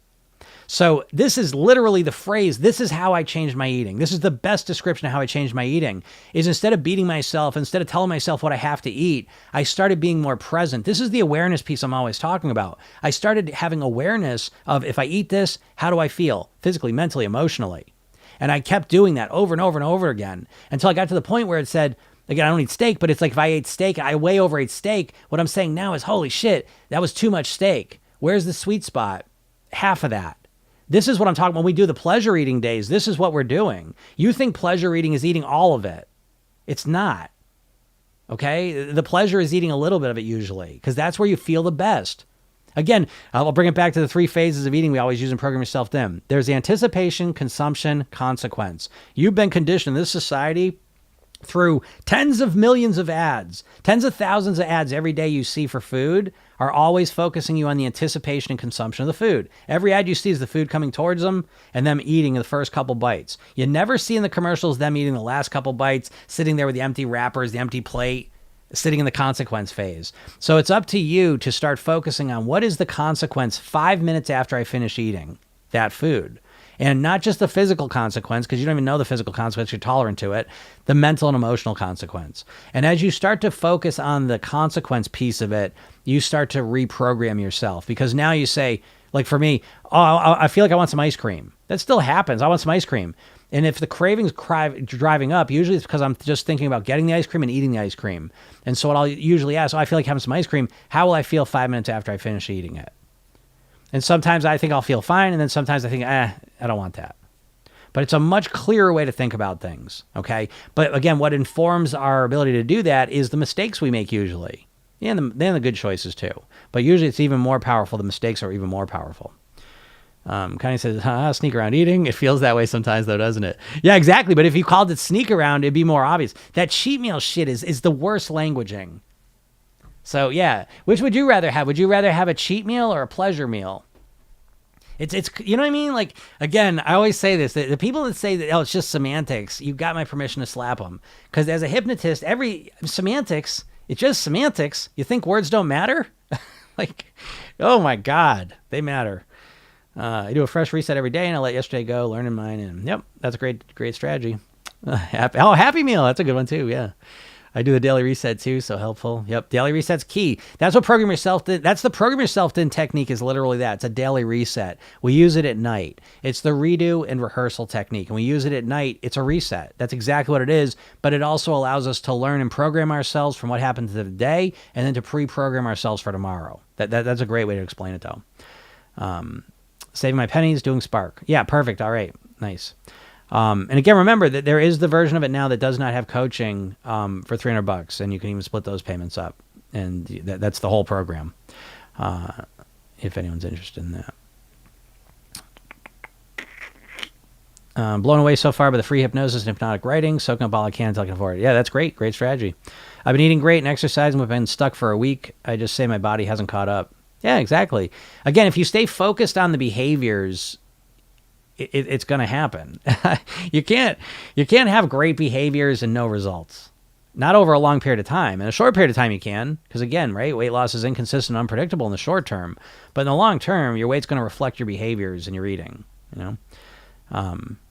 So this is literally the phrase, this is how I changed my eating. This is the best description of how I changed my eating, is instead of beating myself, instead of telling myself what I have to eat, I started being more present. This is the awareness piece I'm always talking about. I started having awareness of, if I eat this, how do I feel? Physically, mentally, emotionally. And I kept doing that over and over and over again until I got to the point where it said, again, I don't eat steak, but it's like if I ate steak, I way overate steak. What I'm saying now is, holy shit, that was too much steak. Where's the sweet spot? Half of that. This is what I'm talking about when we do the pleasure eating days. This is what we're doing. You think pleasure eating is eating all of it. It's not. Okay? The pleasure is eating a little bit of it usually, because that's where you feel the best. Again, I'll bring it back to the 3 phases of eating we always use in Program Yourself Thin. There's the anticipation, consumption, consequence. You've been conditioned in this society through tens of millions of ads, tens of thousands of ads every day you see for food are always focusing you on the anticipation and consumption of the food. Every ad you see is the food coming towards them and them eating the first couple bites. You never see in the commercials them eating the last couple bites, sitting there with the empty wrappers, the empty plate, sitting in the consequence phase. So it's up to you to start focusing on what is the consequence 5 minutes after I finish eating that food. And not just the physical consequence, because you don't even know the physical consequence, you're tolerant to it, the mental and emotional consequence. And as you start to focus on the consequence piece of it, you start to reprogram yourself. Because now you say, like for me, oh, I feel like I want some ice cream. That still happens. I want some ice cream. And if the craving's driving up, usually it's because I'm just thinking about getting the ice cream and eating the ice cream. And so what I'll usually ask, I feel like having some ice cream. How will I feel 5 minutes after I finish eating it? And sometimes I think I'll feel fine, and then sometimes I think, I don't want that. But it's a much clearer way to think about things, okay? But again, what informs our ability to do that is the mistakes we make usually. And the good choices too. But usually it's even more powerful. The mistakes are even more powerful. Connie says, sneak around eating. It feels that way sometimes though, doesn't it? Yeah, exactly. But if you called it sneak around, it'd be more obvious. That cheat meal shit is the worst languaging. So yeah, which would you rather have? Would you rather have a cheat meal or a pleasure meal? It's you know what I mean? Like, again, I always say this, the people that say that, oh, it's just semantics, you got my permission to slap them. Because as a hypnotist, semantics, it's just semantics. You think words don't matter? Like, oh my God, they matter. I do a fresh reset every day and I let yesterday go, learning mine. And yep, that's a great strategy. Happy meal. That's a good one too. Yeah. I do the daily reset too, so helpful. Yep, daily reset's key. That's what Program Yourself Thin. That's the Program Yourself Thin technique is literally that. It's a daily reset. We use it at night. It's the redo and rehearsal technique. And we use it at night. It's a reset. That's exactly what it is. But it also allows us to learn and program ourselves from what happened to the day and then to pre-program ourselves for tomorrow. That's a great way to explain it though. Saving my pennies, doing Spark. Yeah, perfect. All right, nice. And again, remember that there is the version of it now that does not have coaching for $300, and you can even split those payments up, and that's the whole program. If anyone's interested in that. Blown away so far by the free hypnosis and hypnotic writing, soaking up all I can until I can afford it. Yeah, that's great strategy. I've been eating great and exercising. We've been stuck for a week. I just say my body hasn't caught up. Yeah, exactly. Again, if you stay focused on the behaviors, it's going to happen. You can't have great behaviors and no results. Not over a long period of time. In a short period of time you can, because again, right, weight loss is inconsistent and unpredictable in the short term. But in the long term, your weight's going to reflect your behaviors and your eating, you know?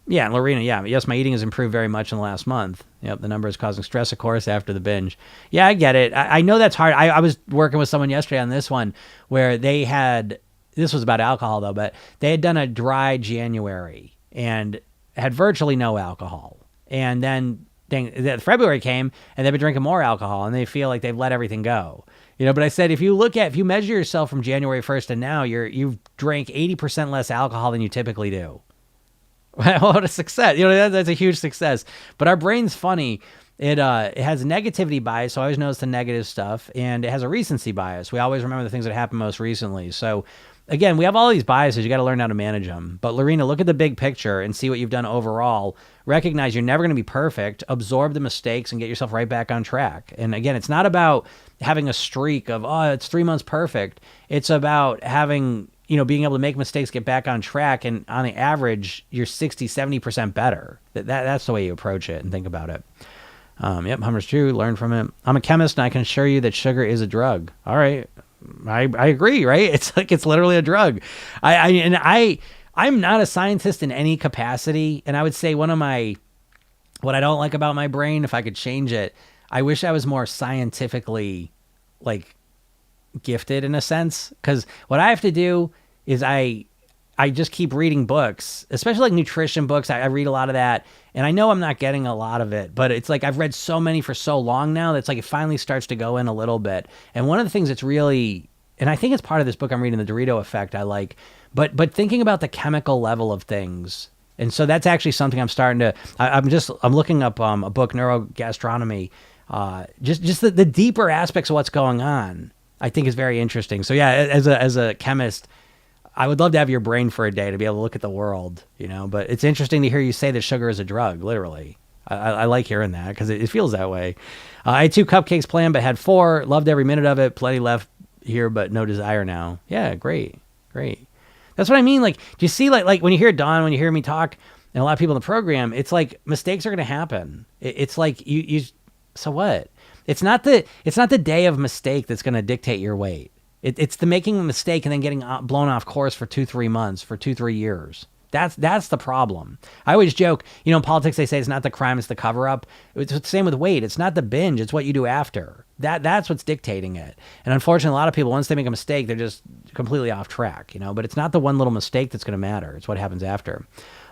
Yeah, and Lorena, yes, my eating has improved very much in the last month. Yep, the number is causing stress, of course, after the binge. Yeah, I get it. I know that's hard. I was working with someone yesterday on this one where they had... This was about alcohol, though, but they had done a dry January and had virtually no alcohol. And then February came, and they've been drinking more alcohol, and they feel like they've let everything go. You know, but I said, if you measure yourself from January 1st to now, you've drank 80% less alcohol than you typically do. What a success. You know, that's a huge success. But our brain's funny. It has a negativity bias, so I always notice the negative stuff, and it has a recency bias. We always remember the things that happened most recently. So again, we have all these biases. You got to learn how to manage them. But Lorena, look at the big picture and see what you've done overall. Recognize you're never going to be perfect. Absorb the mistakes and get yourself right back on track. And again, it's not about having a streak of, it's 3 months perfect. It's about having, being able to make mistakes, get back on track. And on the average, you're 60, 70% better. That's the way you approach it and think about it. Yep, Hummer's true. Learn from it. I'm a chemist, and I can assure you that sugar is a drug. All right. I agree, right? It's like it's literally a drug. I I'm not a scientist in any capacity. And I would say what I don't like about my brain, if I could change it, I wish I was more scientifically like gifted in a sense. Because what I have to do is I just keep reading books, especially like nutrition books. I read a lot of that, and I know I'm not getting a lot of it, but it's like I've read so many for so long now that's like it finally starts to go in a little bit. And one of the things that's really, and I think it's part of this book I'm reading, The Dorito Effect, I like, but thinking about the chemical level of things. And so that's actually something I'm starting to, I'm looking up a book, Neurogastronomy, just the deeper aspects of what's going on, I think is very interesting. So yeah, as a chemist, I would love to have your brain for a day to be able to look at the world, but it's interesting to hear you say that sugar is a drug, literally. I like hearing that because it feels that way. I had 2 cupcakes planned, but had 4, loved every minute of it. Plenty left here, but no desire now. Yeah, great. That's what I mean. Like, do you see, like when you hear Don, when you hear me talk, and a lot of people in the program, it's like mistakes are going to happen. It's like you. So what? It's not the day of mistake that's going to dictate your weight. It's the making a mistake and then getting blown off course for 2-3 months, for 2-3 years. That's the problem. I always joke, in politics they say it's not the crime, it's the cover up. It's the same with weight. It's not the binge, it's what you do after. That's what's dictating it. And unfortunately, a lot of people, once they make a mistake, they're just completely off track, but it's not the one little mistake that's going to matter. It's what happens after.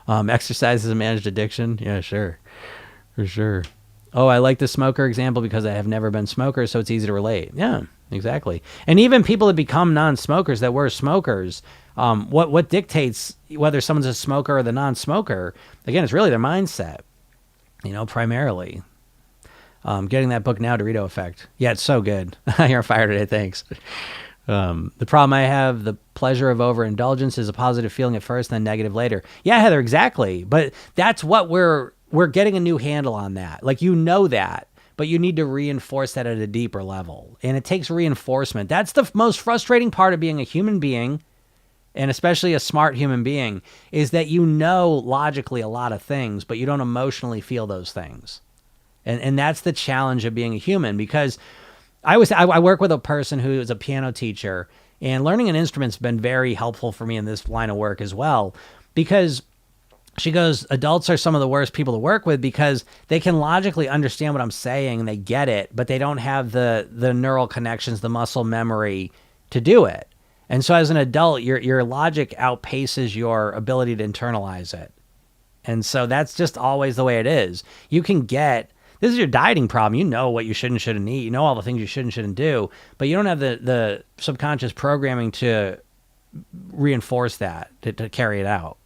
Exercise is a managed addiction. Yeah, sure. For sure. Oh, I like the smoker example because I have never been smoker, so it's easy to relate. Yeah, exactly. And even people that become non-smokers, that were smokers, what dictates whether someone's a smoker or the non-smoker, again, it's really their mindset, primarily. Getting that book now, Dorito Effect. Yeah, it's so good. You're on fire today, thanks. The problem I have, the pleasure of overindulgence, is a positive feeling at first, then negative later. Yeah, Heather, exactly. But that's what we're getting a new handle on that. Like, that, but you need to reinforce that at a deeper level. And it takes reinforcement. That's the most frustrating part of being a human being, and especially a smart human being, is that logically a lot of things, but you don't emotionally feel those things. And that's the challenge of being a human, because I work with a person who is a piano teacher, and learning an instrument's been very helpful for me in this line of work as well, because she goes, adults are some of the worst people to work with because they can logically understand what I'm saying and they get it, but they don't have the neural connections, the muscle memory to do it. And so as an adult, your logic outpaces your ability to internalize it. And so that's just always the way it is. This is your dieting problem. You know what you should and shouldn't eat. You know all the things you should and shouldn't do, but you don't have the subconscious programming to reinforce that, to carry it out.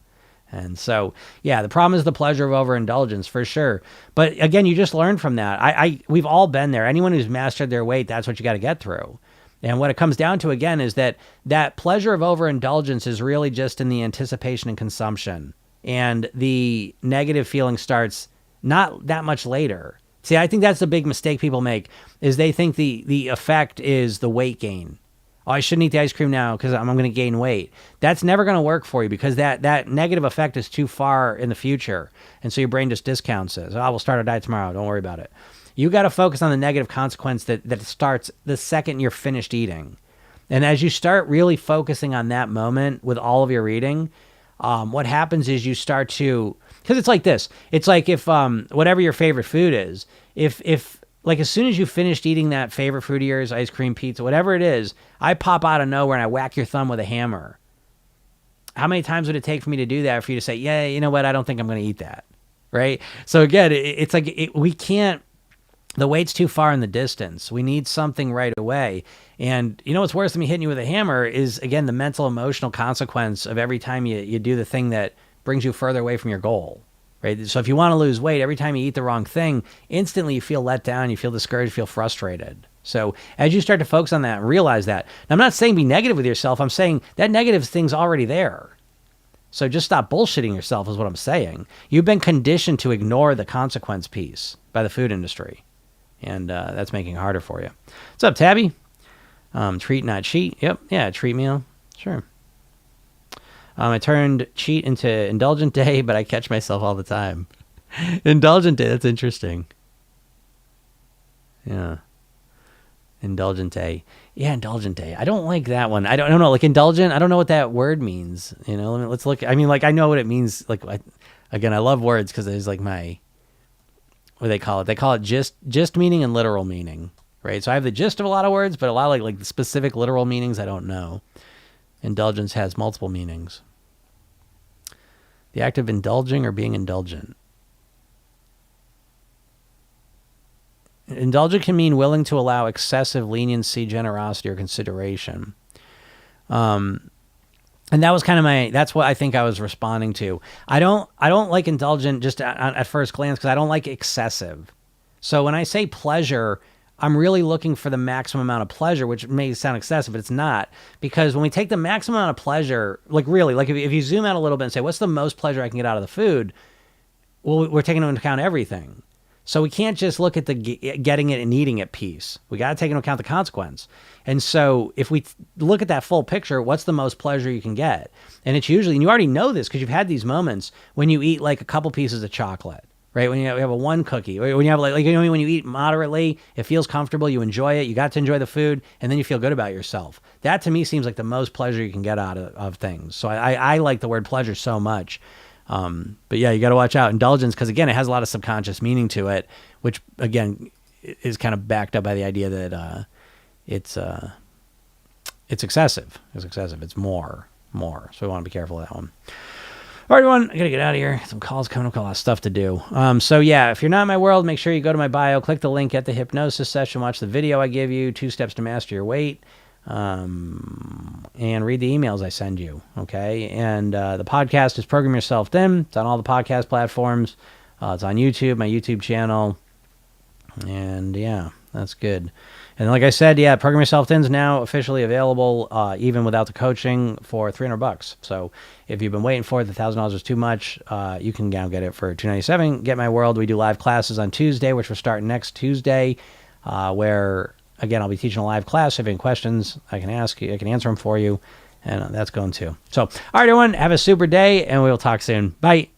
And so, yeah, the problem is the pleasure of overindulgence, for sure. But again, you just learn from that. We've all been there. Anyone who's mastered their weight, that's what you got to get through. And what it comes down to, again, is that pleasure of overindulgence is really just in the anticipation and consumption. And the negative feeling starts not that much later. See, I think that's the big mistake people make, is they think the effect is the weight gain. Oh, I shouldn't eat the ice cream now because I'm going to gain weight. That's never going to work for you, because that negative effect is too far in the future. And so your brain just discounts it. So I will start a diet tomorrow. Don't worry about it. You got to focus on the negative consequence that starts the second you're finished eating. And as you start really focusing on that moment with all of your eating, what happens is you start to, because it's like this. It's like if whatever your favorite food is, if like as soon as you finished eating that favorite food of yours, ice cream, pizza, whatever it is, I pop out of nowhere and I whack your thumb with a hammer. How many times would it take for me to do that for you to say, yeah, you know what, I don't think I'm going to eat that, right? So again, it's like we can't, the weight's too far in the distance. We need something right away. And what's worse than me hitting you with a hammer is, again, the mental, emotional consequence of every time you do the thing that brings you further away from your goal. Right? So if you want to lose weight, every time you eat the wrong thing, instantly you feel let down, you feel discouraged, you feel frustrated. So as you start to focus on that and realize that, now I'm not saying be negative with yourself, I'm saying that negative thing's already there. So just stop bullshitting yourself is what I'm saying. You've been conditioned to ignore the consequence piece by the food industry, and that's making it harder for you. What's up, Tabby? Treat, not cheat. Yep, yeah, treat meal. Sure. I turned cheat into indulgent day, but I catch myself all the time. Indulgent day, that's interesting. Yeah. Indulgent day. Yeah, indulgent day. I don't like that one. I don't know. Like indulgent, I don't know what that word means. Let's look. I mean, like I know what it means. Like, again, I love words because there's like what do they call it? They call it gist meaning and literal meaning, right? So I have the gist of a lot of words, but a lot of like the specific literal meanings I don't know. Indulgence has multiple meanings. The act of indulging or being indulgent. Indulgent can mean willing to allow excessive leniency, generosity, or consideration. And that was kind of that's what I think I was responding to. I don't like indulgent just at first glance because I don't like excessive. So when I say pleasure, I'm really looking for the maximum amount of pleasure, which may sound excessive, but it's not. Because when we take the maximum amount of pleasure, like really, like if you zoom out a little bit and say, what's the most pleasure I can get out of the food? Well, we're taking into account everything. So we can't just look at the getting it and eating it piece. We got to take into account the consequence. And so if we look at that full picture, what's the most pleasure you can get? And it's usually, and you already know this because you've had these moments when you eat like a couple pieces of chocolate, right? When you have a one cookie, or when you have like when you eat moderately, it feels comfortable, you enjoy it, you got to enjoy the food, and then you feel good about yourself. That to me seems like the most pleasure you can get out of things. So I like the word pleasure so much. But yeah, you got to watch out indulgence because again, it has a lot of subconscious meaning to it, which again is kind of backed up by the idea that it's excessive. It's excessive. It's more. So we want to be careful of that one. All right, everyone, I got to get out of here. Some calls coming up, got a lot of stuff to do. So yeah, if you're not in my world, make sure you go to my bio, click the link at the hypnosis session, watch the video I give you, 2 steps to master your weight. And read the emails I send you. Okay. And, the podcast is Program Yourself Thin. It's on all the podcast platforms. It's on YouTube, my YouTube channel. And yeah, that's good. And like I said, yeah, Program Yourself Thin is now officially available, even without the coaching for $300. So if you've been waiting for it, the $1,000 is too much. You can now get it for $297. Get My World. We do live classes on Tuesday, which we're starting next Tuesday, where again, I'll be teaching a live class. If you have any questions, I can ask you. I can answer them for you. And that's going too. So, all right, everyone, have a super day, and we'll talk soon. Bye.